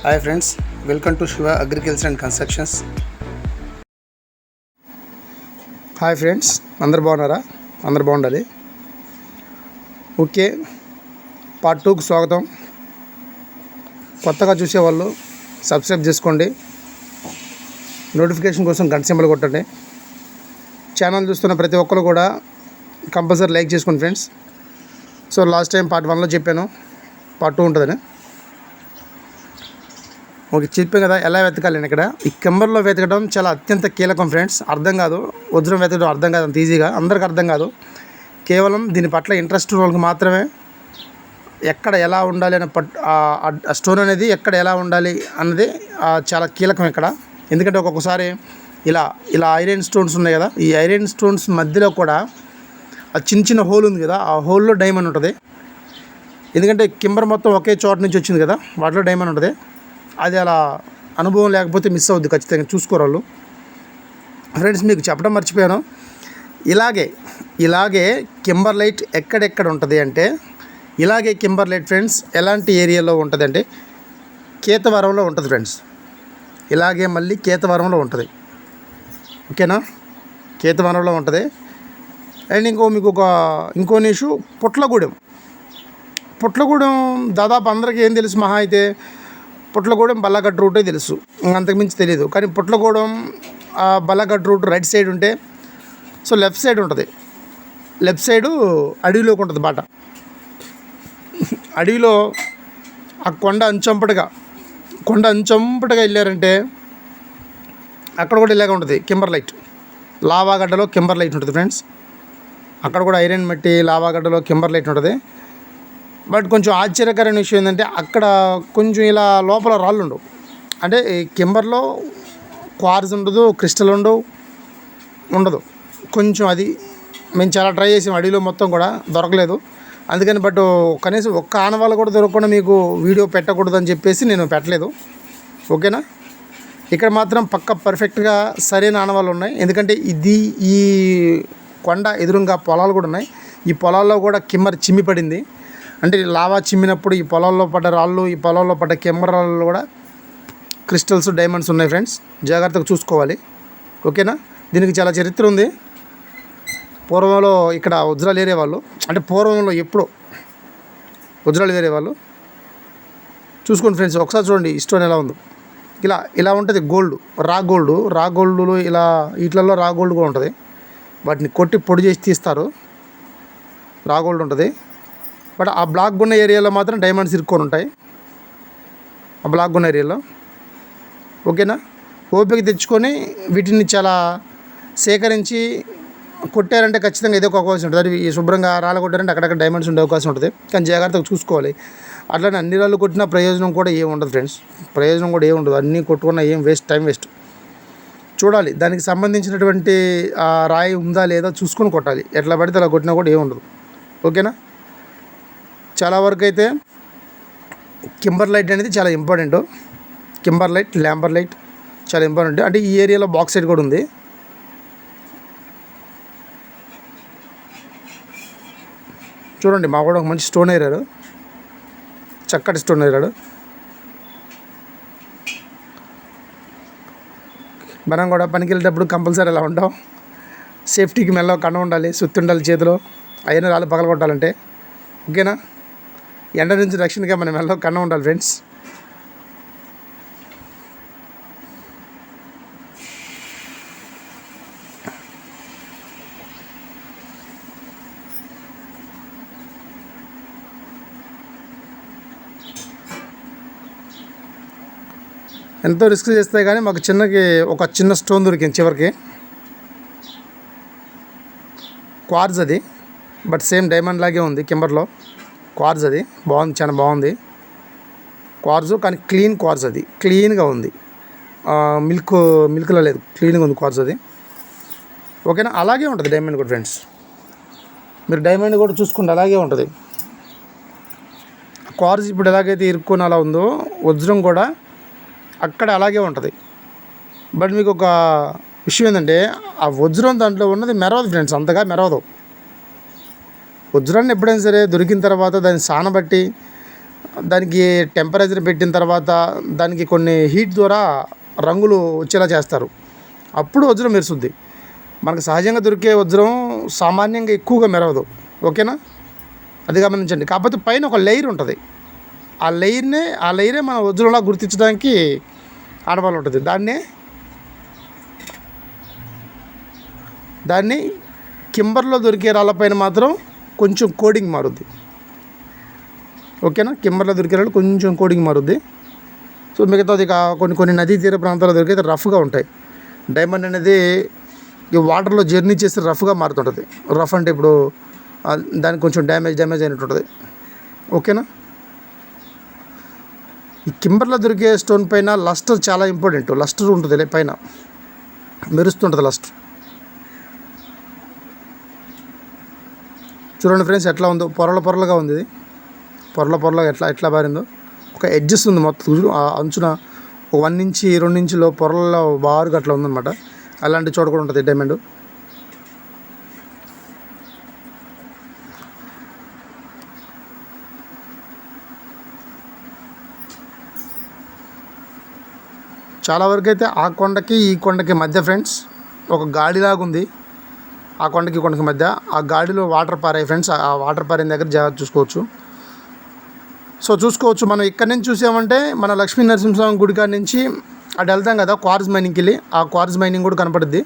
Hi friends, welcome to Shiva agriculture and constructions. Hi friends, అందరు బాగున్నారా? అందరు బాగుండాలి. ఓకే, పార్ట్ 2కు స్వాగతం. కొత్తగా చూసేవాళ్ళు సబ్స్క్రైబ్ చేసుకోండి, నోటిఫికేషన్ కోసం గంట సింబల్ కొట్టండి. ఛానల్ చూస్తున్న ప్రతి ఒక్కరు కూడా కంపల్సరీ లైక్ చేసుకోండి friends. So last time part 1లో చెప్పాను, పార్ట్ 2 ఉంటుందని. ఓకే, చెప్పాను కదా ఎలా వెతకాలి. నేను ఇక్కడ ఈ కెంబర్లో వెతకడం చాలా అత్యంత కీలకం ఫ్రెండ్స్. అర్థం కాదు, వజ్రం వెతకడం అర్థం కాదు, అంత ఈజీగా అందరికి అర్థం కాదు. కేవలం దీని పట్ల ఇంట్రెస్ట్ ఉన్న వాళ్ళకి మాత్రమే ఎక్కడ ఎలా ఉండాలి అనే ఆ స్టోన్ అనేది ఎక్కడ ఎలా ఉండాలి అన్నది చాలా కీలకం ఇక్కడ. ఎందుకంటే ఒక్కొక్కసారి ఇలా ఇలా ఐరన్ స్టోన్స్ ఉన్నాయి కదా, ఈ ఐరన్ స్టోన్స్ మధ్యలో కూడా ఆ చిన్న చిన్న హోల్ ఉంది కదా, ఆ హోల్లో డైమండ్ ఉంటుంది. ఎందుకంటే కెంబర్ మొత్తం ఒకే చోట నుంచి వచ్చింది కదా, వాటిలో డైమండ్ ఉంటుంది. అది అలా అనుభవం లేకపోతే మిస్ అవుద్ది, ఖచ్చితంగా చూసుకోరాళ్ళు. ఫ్రెండ్స్, మీకు చెప్పడం మర్చిపోయాను, ఇలాగే కింబర్లైట్ ఎక్కడెక్కడ ఉంటుంది అంటే, ఇలాగే కింబర్లైట్ ఫ్రెండ్స్ ఎలాంటి ఏరియాలో ఉంటుంది అంటే కేతవరంలో ఉంటుంది ఫ్రెండ్స్. ఇలాగే మళ్ళీ కేతవరంలో ఉంటుంది. ఓకేనా, కేతవరంలో ఉంటుంది. అండ్ మీకు ఇంకో ఇష్యూ పుట్లగూడెం దాదాపు అందరికీ ఏం తెలుసు, మహా అయితే పుట్లగూడెం బల్లగట్ రూటే తెలుసు, అంతకుమించి తెలియదు. కానీ పుట్లగూడెం బల్లగట్ రూట్ రైట్ సైడ్ ఉంటే, సో లెఫ్ట్ సైడ్ ఉంటుంది. లెఫ్ట్ సైడు అడవిలోకి ఉంటుంది బాట. అడవిలో ఆ కొండ అంచంపటగా వెళ్ళారంటే అక్కడ కూడా ఇలాగే ఉంటుంది కింబర్లైట్. లావాగడ్డలో కింబర్లైట్ ఉంటుంది ఫ్రెండ్స్. అక్కడ కూడా ఐరన్ మట్టి లావాగడ్డలో కింబర్లైట్ ఉంటుంది. బట్ కొంచెం ఆశ్చర్యకరమైన విషయం ఏంటంటే అక్కడ కొంచెం ఇలా లోపల రాళ్ళు ఉండవు. అంటే ఈ కింబర్లో క్వార్జ్ ఉండదు, క్రిస్టల్ ఉండదు కొంచెం. అది మేము చాలా ట్రై చేసాం, అడవిలో మొత్తం కూడా దొరకలేదు. అందుకని బట్ కనీసం ఒక్క ఆనవాళ్ళు కూడా దొరకకుండా మీకు వీడియో పెట్టకూడదు అని చెప్పేసి నేను పెట్టలేదు. ఓకేనా, ఇక్కడ మాత్రం పర్ఫెక్ట్గా సరైన ఆనవాళ్ళు ఉన్నాయి. ఎందుకంటే ఈ కొండ ఎదురుగా పొలాలు కూడా ఉన్నాయి. ఈ పొలాల్లో కూడా కింబర్ చిమ్మి పడింది. అంటే లావా చిమ్మినప్పుడు ఈ పొలాల్లో పడ్డ రాళ్ళు, ఈ పొలాల్లో పడ్డ కెంబర్ రాళ్ళు కూడా క్రిస్టల్స్, డైమండ్స్ ఉన్నాయి ఫ్రెండ్స్. జాగ్రత్తగా చూసుకోవాలి. ఓకేనా, దీనికి చాలా చరిత్ర ఉంది. పూర్వంలో ఇక్కడ వజ్రాలు ఏరేవాళ్ళు, అంటే పూర్వంలో ఎప్పుడో వజ్రాలు ఏరేవాళ్ళు. చూసుకోండి ఫ్రెండ్స్, ఒకసారి చూడండి ఈ స్టోన్ ఎలా ఉందో. ఇలా ఉంటుంది గోల్డ్, రా గోల్డ్లో ఇలా వీటిలలో రా గోల్డ్ కూడా ఉంటుంది. వాటిని కొట్టి పొడి చేసి తీస్తారు, రా గోల్డ్ ఉంటుంది. బట్ ఆ బ్లాక్ ఉన్న ఏరియాలో మాత్రం డైమండ్స్ ఇరుక్కొని ఉంటాయి, ఆ బ్లాక్ ఉన్న ఏరియాలో. ఓకేనా, ఓపిక తెచ్చుకొని వీటిని చాలా సేకరించి కొట్టారంటే ఖచ్చితంగా ఏదో ఒక అవకాశం ఉంటుంది. అది శుభ్రంగా రాళ్ళు కొట్టారంటే అక్కడక్కడ డైమండ్స్ ఉండే అవకాశం ఉంటుంది. కానీ జాగ్రత్తగా చూసుకోవాలి. అట్లనే అన్ని రాళ్ళు కొట్టినా ప్రయోజనం కూడా ఏమి ఉండదు ఫ్రెండ్స్, ప్రయోజనం కూడా ఏమి ఉండదు. అన్నీ కొట్టుకున్నా ఏం టైం వేస్ట్. చూడాలి దానికి సంబంధించినటువంటి రాయి ఉందా లేదా చూసుకొని కొట్టాలి. ఎట్లా పడితే అలా కొట్టినా కూడా ఏమి ఉండదు. ఓకేనా, చాలా వరకు అయితే కింబర్లైట్ అనేది చాలా ఇంపార్టెంట్. కింబర్లైట్, ల్యాంబర్లైట్ చాలా ఇంపార్టెంట్. అంటే ఈ ఏరియాలో బాక్సైట్ కూడా ఉంది. చూడండి, మా కూడా ఒక మంచి స్టోన్ ఏరాడు, చక్కటి స్టోన్ ఏరాడు. మనం కూడా పనికి వెళ్ళేటప్పుడు కంపల్సరీ అలా ఉంటాం. సేఫ్టీకి మెల్ల కండ ఉండాలి, సుత్తి ఉండాలి చేతిలో, అయినా రాళ్ళు పగల కొట్టాలంటే. ఓకేనా, ఎండ నుంచి రక్షణగా మనం మెల్ల కండ ఉండాలి ఫ్రెండ్స్. ఎంతో రిస్క్ చేస్తే కానీ మాకు ఒక చిన్న స్టోన్ దొరికింది చివరికి. క్వార్జ్ అది, బట్ సేమ్ డైమండ్ లాగే ఉంది కింబర్లో. క్వార్జ్ అది బాగుంది, చాలా బాగుంది క్వార్జ్. కానీ క్లీన్ క్వార్జ్, అది క్లీన్గా ఉంది, మిల్క్లో లేదు, క్లీన్గా ఉంది క్వార్జ్ అది. ఓకేనా, అలాగే ఉంటుంది డైమండ్ కూడా ఫ్రెండ్స్. మీరు డైమండ్ కూడా చూసుకోండి, అలాగే ఉంటుంది. క్వార్జ్ ఇప్పుడు ఎలాగైతే ఇరుక్కొని అలా ఉందో, వజ్రం కూడా అక్కడ అలాగే ఉంటుంది. బట్ మీకు ఒక విషయం ఏంటంటే, ఆ వజ్రం దాంట్లో ఉన్నది మెరవదు ఫ్రెండ్స్, అంతగా మెరవదు. వజ్రాన్ని ఎప్పుడైనా సరే దొరికిన తర్వాత దాన్ని సానబట్టి దానికి టెంపరేచర్ పెట్టిన తర్వాత దానికి కొన్ని హీట్ ద్వారా రంగులు వచ్చేలా చేస్తారు. అప్పుడు వజ్రం మెరుస్తుంది. మనకు సహజంగా దొరికే వజ్రం సామాన్యంగా ఎక్కువగా మెరవదు. ఓకేనా, అది గమనించండి. కాకపోతే పైన ఒక లేయర్ ఉంటుంది. ఆ లేయరే మన వజ్రంలా గుర్తించడానికి ఆనవాళ్ళు ఉంటుంది. దాన్ని కింబర్లో దొరికే రాళ్ళపైన మాత్రం కొంచెం కోడింగ్ మారుద్ది. ఓకేనా, కింబర్లో దొరికే రాళ్ళు కొంచెం కోడింగ్ మారుద్ది. సో మిగతాది కొన్ని నదీ తీర ప్రాంతాల్లో దొరికితే రఫ్గా ఉంటాయి. డైమండ్ అనేది ఈ వాటర్లో జర్నీ చేసి రఫ్గా మారుతుంటుంది. రఫ్ అంటే ఇప్పుడు దానికి కొంచెం డ్యామేజ్ అయినట్టు ఉంటుంది. ఓకేనా, ఈ కింబర్లో దొరికే స్టోన్ పైన లస్టర్ చాలా ఇంపార్టెంట్. లస్టర్ ఉంటుంది, పైన మెరుస్తుంటుంది లస్టర్. చూడండి ఫ్రెండ్స్ ఎట్లా ఉందో, పొరలుగా ఉంది. ఇది పొరలుగా ఎట్లా బారిందో. ఒక ఎడ్జెస్ ఉంది మొత్తం అంచున 1 నుంచి 2 ఇంచులో పొరల్లో బారుగా అట్లా ఉందన్నమాట. అలాంటి చోట కూడా ఉంటుంది డైమండ్. చాలా వరకు అయితే ఆ కొండకి ఈ కొండకి మధ్య ఫ్రెండ్స్ ఒక గాడిలాగా ఉంది. ఆ కొండకి మధ్య ఆ గాడిలో వాటర్ పారాయి ఫ్రెండ్స్. ఆ వాటర్ పారిన దగ్గర జాగ్రత్త చూసుకోవచ్చు. మనం ఇక్కడ నుంచి చూసామంటే మన లక్ష్మీ నరసింహస్వామి గుడి కాడ నుంచి అటు వెళ్తాం కదా క్వార్జ్ మైనింగ్కి వెళ్ళి, ఆ క్వార్జ్ మైనింగ్ కూడా కనపడుద్ది.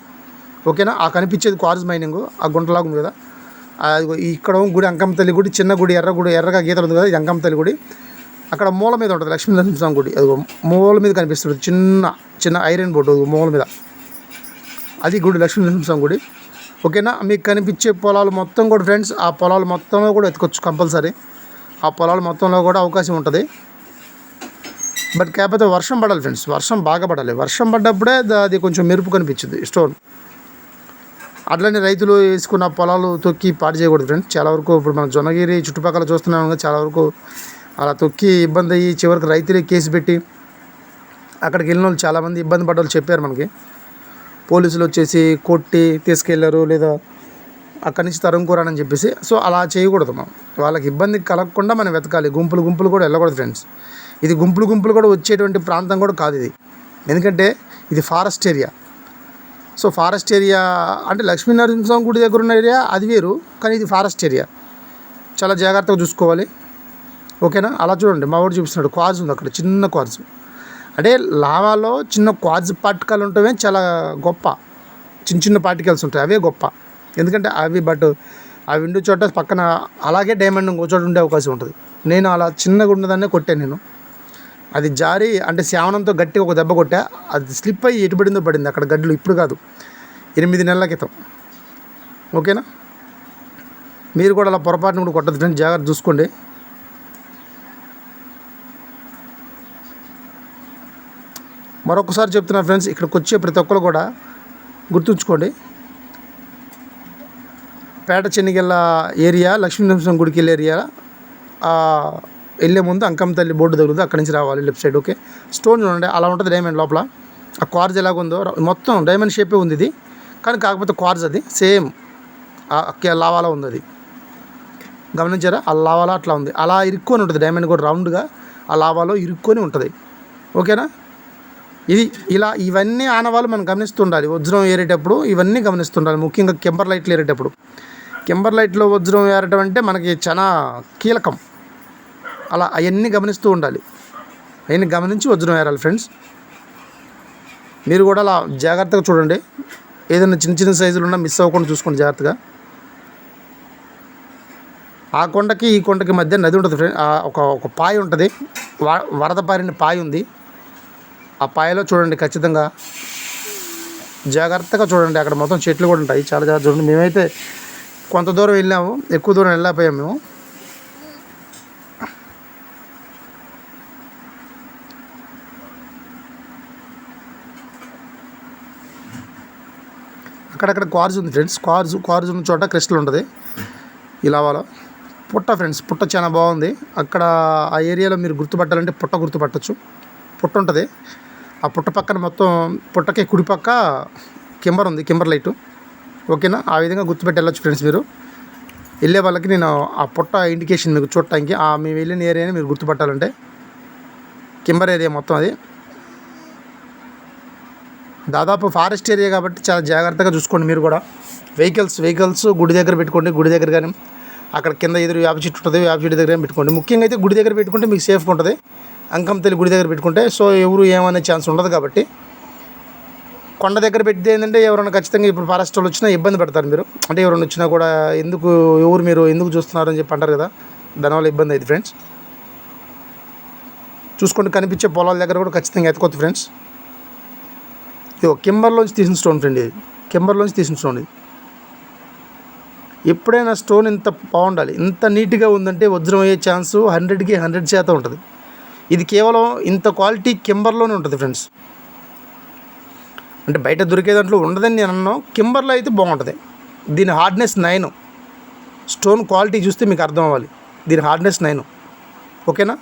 ఓకేనా, ఆ కనిపించేది క్వార్జ్ మైనింగ్. ఆ గుంటలాగా ఉంది కదా, ఇక్కడ గుడి అంకమ్మ తల్లి గుడి, చిన్న గుడి ఎర్రగా గీతలు ఉంది కదా, ఇది అంకమ్మ తల్లి గుడి. అక్కడ మూల మీద ఉంటుంది లక్ష్మీ నరసింహస్వామి గుడి. అది మూల మీద కనిపిస్తుంది, చిన్న ఐరన్ బోర్డు మూల మీద, అది గుడి లక్ష్మీ నరసింహస్వామి గుడి. ఓకేనా, మీకు కనిపించే పొలాలు మొత్తం కూడా ఫ్రెండ్స్, ఆ పొలాలు మొత్తంలో కూడా ఎత్తుకోవచ్చు కంపల్సరీ. ఆ పొలాలు మొత్తంలో కూడా అవకాశం ఉంటుంది. బట్ కాకపోతే వర్షం పడాలి ఫ్రెండ్స్, వర్షం బాగా పడాలి. వర్షం పడ్డప్పుడే అది కొంచెం మెరుపు కనిపించింది స్టోన్. అట్లనే రైతులు వేసుకున్న పొలాలు తొక్కి పాడు చేయకూడదు ఫ్రెండ్స్. చాలా వరకు ఇప్పుడు మనం జొన్నగిరి చుట్టుపక్కల చూస్తున్నాం కదా, చాలా వరకు అలా తొక్కి ఇబ్బంది అయ్యి చివరికి రైతులే కేసు పెట్టి అక్కడికి వెళ్ళిన వాళ్ళు చాలామంది ఇబ్బంది పడ్డ వాళ్ళు చెప్పారు మనకి. పోలీసులు వచ్చేసి కొట్టి తీసుకెళ్లారు, లేదా అక్కడి నుంచి తరుముకోరానని చెప్పేసి. సో అలా చేయకూడదు. మనం వాళ్ళకి ఇబ్బంది కలగకుండా మనం వెతకాలి. గుంపులు కూడా వెళ్ళకూడదు ఫ్రెండ్స్. ఇది గుంపులు కూడా వచ్చేటువంటి ప్రాంతం కూడా కాదు ఇది, ఎందుకంటే ఇది forest area. So forest area అంటే లక్ష్మీనరసింహస్వామి గుడి దగ్గర ఉన్న ఏరియా అది వేరు, కానీ ఇది ఫారెస్ట్ ఏరియా. చాలా జాగ్రత్తగా చూసుకోవాలి. ఓకేనా, అలా చూడండి మా వాడు చూపిస్తున్నాడు క్వార్జ్ ఉంది అక్కడ, చిన్న క్వార్జ్. అంటే లావాలో చిన్న క్వార్జ్ పార్టికల్ ఉంటవే చాలా గొప్ప, చిన్న పార్టికల్స్ ఉంటాయి అవే గొప్ప. ఎందుకంటే అవి ఉండే చోట పక్కన అలాగే డైమండ్ ఇంకో చోట ఉండే అవకాశం ఉంటుంది. నేను అలా చిన్నగా ఉన్నదాన్నే కొట్టాను నేను. అది జారి అంటే శావనంతో గట్టిగా ఒక దెబ్బ కొట్టా, అది స్లిప్ అయ్యి ఎటు పడింది అక్కడ గడ్డలు. ఇప్పుడు కాదు, 8 నెలల క్రితం. ఓకేనా, మీరు కూడా అలా పొరపాటున కూడా కొట్టద్దు ఫ్రెండ్స్, జాగ్రత్త చూసుకోండి. మరొకసారి చెప్తున్నా ఫ్రెండ్స్, ఇక్కడికి వచ్చే ప్రతి ఒక్కరు కూడా గుర్తుంచుకోండి, పేట చెన్నిగెళ్ళ ఏరియా, లక్ష్మీనరసింహ గుడికి వెళ్ళే ఏరియా వెళ్ళే ముందు అంకమ్మ తల్లి బోర్డు తగులుతుంది, అక్కడి నుంచి రావాలి లెఫ్ట్ సైడ్. ఓకే, స్టోన్ చూడండి అలా ఉంటుంది డైమండ్ లోపల. ఆ క్వార్జ్ ఎలాగుందో మొత్తం డైమండ్ షేపే ఉంది ఇది, కానీ కాకపోతే క్వార్జ్ అది సేమ్ లావాలా ఉంది. అది గమనించారా, ఆ లావాలా అట్లా ఉంది, అలా ఇరుక్కొని ఉంటుంది డైమండ్ కూడా రౌండ్గా ఆ లావాలో ఇరుక్కొని ఉంటుంది. ఓకేనా, ఇవన్నీ ఆనవాళ్ళు మనం గమనిస్తుండాలి. వజ్రం ఏరేటప్పుడు ఇవన్నీ గమనిస్తుండాలి, ముఖ్యంగా కింబర్లైట్లు ఏరేటప్పుడు. కింబర్లైట్లో వజ్రం ఏరటం అంటే మనకి చాలా కీలకం. అలా అవన్నీ గమనిస్తూ ఉండాలి, అవన్నీ గమనించి వజ్రం ఏరాలి ఫ్రెండ్స్. మీరు కూడా అలా జాగ్రత్తగా చూడండి, ఏదైనా చిన్న సైజులు ఉన్నా మిస్ అవ్వకుండా చూసుకోండి జాగ్రత్తగా. ఆ కొండకి ఈ కొండకి మధ్య నది ఉంటుంది ఫ్రెండ్, ఒక పాయ ఉంటుంది, వరద పారిన పాయ ఉంది. ఆ పాయలో చూడండి ఖచ్చితంగా, జాగ్రత్తగా చూడండి. అక్కడ మొత్తం చెట్లు కూడా ఉంటాయి, చాలా జాగ్రత్త చూడండి. మేమైతే కొంత దూరం వెళ్ళాము, ఎక్కువ దూరం వెళ్ళకపోయాము మేము. అక్కడక్కడ క్వార్జ్ ఉంది ఫ్రెండ్స్, క్వార్జ్ ఉన్న చోట క్రిస్టల్ ఉంటుంది. ఈ లావాలో పుట్ట ఫ్రెండ్స్, పుట్ట చాలా బాగుంది. అక్కడ ఆ ఏరియాలో మీరు గుర్తుపట్టాలంటే పుట్ట గుర్తుపట్టచ్చు. పుట్ట ఉంటుంది, ఆ పుట్ట పక్కన మొత్తం పుట్టకి కుడిపక్క కింబర్ ఉంది, కింబర్ లైటు. ఓకేనా, ఆ విధంగా గుర్తుపెట్టి వెళ్ళొచ్చు ఫ్రెండ్స్ మీరు. వెళ్ళే వాళ్ళకి నేను ఆ పుట్ట ఇండికేషన్ మీకు చూడటానికి మేము వెళ్ళిన ఏరియాని మీరు గుర్తుపట్టాలంటే కింబర్ ఏరియా మొత్తం అది దాదాపు ఫారెస్ట్ ఏరియా కాబట్టి చాలా జాగ్రత్తగా చూసుకోండి. మీరు కూడా వెహికల్స్ గుడి దగ్గర పెట్టుకోండి. గుడి దగ్గర కానీ అక్కడ కింద ఎదురు వేప చెట్టు ఉంటుంది, వేప చెట్టు దగ్గర పెట్టుకోండి. ముఖ్యంగా అయితే గుడి దగ్గర పెట్టుకుంటే మీకు సేఫ్గా ఉంటుంది. అంకంతల్లి గుడి దగ్గర పెట్టుకుంటే సో ఎవరు ఏమనే ఛాన్స్ ఉండదు. కాబట్టి కొండ దగ్గర పెడితే ఏంటంటే ఎవరైనా ఖచ్చితంగా ఇప్పుడు ఫారెస్ట్ వాళ్ళు వచ్చినా ఇబ్బంది పెడతారు. మీరు అంటే ఎవరైనా వచ్చినా కూడా మీరు ఎందుకు చూస్తున్నారు అని చెప్పి అంటారు కదా, దానివల్ల ఇబ్బంది అయింది ఫ్రెండ్స్. చూసుకోండి, కనిపించే పొలాల దగ్గర కూడా ఖచ్చితంగా ఎత్తుకోవద్దు ఫ్రెండ్స్. ఇది కింబర్లోంచి తీసిన స్టోన్ ఫ్రెండ్, ఇది కింబర్లోంచి తీసిన స్టోన్. ఇది ఎప్పుడైనా స్టోన్ ఇంత బాగుండాలి, ఇంత నీట్గా ఉందంటే వజ్రం అయ్యే ఛాన్స్ 100కి 100% ఉంటుంది. ఇది కేవలం ఇంత క్వాలిటీ కింబర్లోనే ఉంటుంది ఫ్రెండ్స్. అంటే బయట దొరికే దాంట్లో ఉండదని నేను అన్నాను, కింబర్లో అయితే బాగుంటుంది. దీని హార్డ్నెస్ 9, స్టోన్ క్వాలిటీ చూస్తే మీకు అర్థం అవ్వాలి. దీని హార్డ్నెస్ 9, ఓకేనా.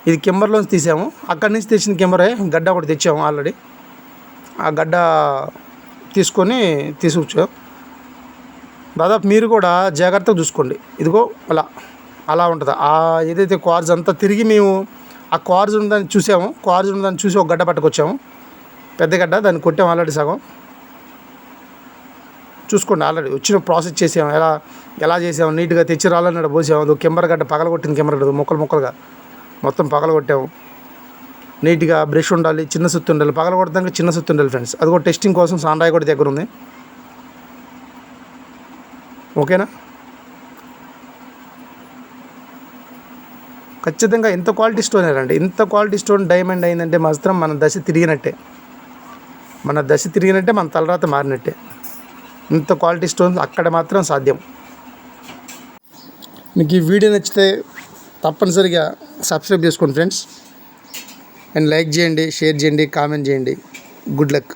ఇది కింబర్లోంచి తీసాము, అక్కడి నుంచి తెచ్చిన కింబరే గడ్డ ఒకటి తెచ్చాము ఆల్రెడీ. ఆ గడ్డ తీసుకొచ్చాం. దాదాపు మీరు కూడా జాగ్రత్తగా చూసుకోండి. ఇదిగో అలా ఉంటుంది. ఏదైతే క్వార్జ్ అంతా తిరిగి మేము ఆ క్వార్జ్ ఉన్నదాన్ని చూసాము. క్వార్జ్ ఉన్నదాన్ని చూసి ఒక గడ్డ పట్టుకొచ్చాము, పెద్ద గడ్డ, దాన్ని కొట్టాము ఆల్రెడీ సగం. చూసుకోండి, ఆల్రెడీ వచ్చిన ప్రాసెస్ చేసాము. ఎలా చేసాము, నీట్గా తెచ్చి రాళ్ళని పోసాము. అది కింబర్ గడ్డ పగలగొట్టింది, కింబర్ గడ్డ ముక్కలుగా మొత్తం పగలగొట్టాము. నీట్గా బ్రష్ ఉండాలి, చిన్న సుత్తి ఉండాలి. పగలగొట్టడానికి చిన్న సుత్తి ఉండాలి ఫ్రెండ్స్. అది కూడా టెస్టింగ్ కోసం సాండ్రాయి కూడా దగ్గర ఉంది, ఓకేనా. ఖచ్చితంగా ఇంత క్వాలిటీ స్టోన్ రండి. ఇంత క్వాలిటీ స్టోన్ డైమండ్ అయిందంటే మాత్రం మన దశ తిరిగినట్టే, మన తలరాత మారినట్టే. ఇంత క్వాలిటీ స్టోన్స్ అక్కడ మాత్రం సాధ్యం. మీకు ఈ వీడియో నచ్చితే తప్పనిసరిగా సబ్స్క్రైబ్ చేసుకోండి ఫ్రెండ్స్, అండ్ లైక్ చేయండి, షేర్ చేయండి, కామెంట్ చేయండి. Good luck.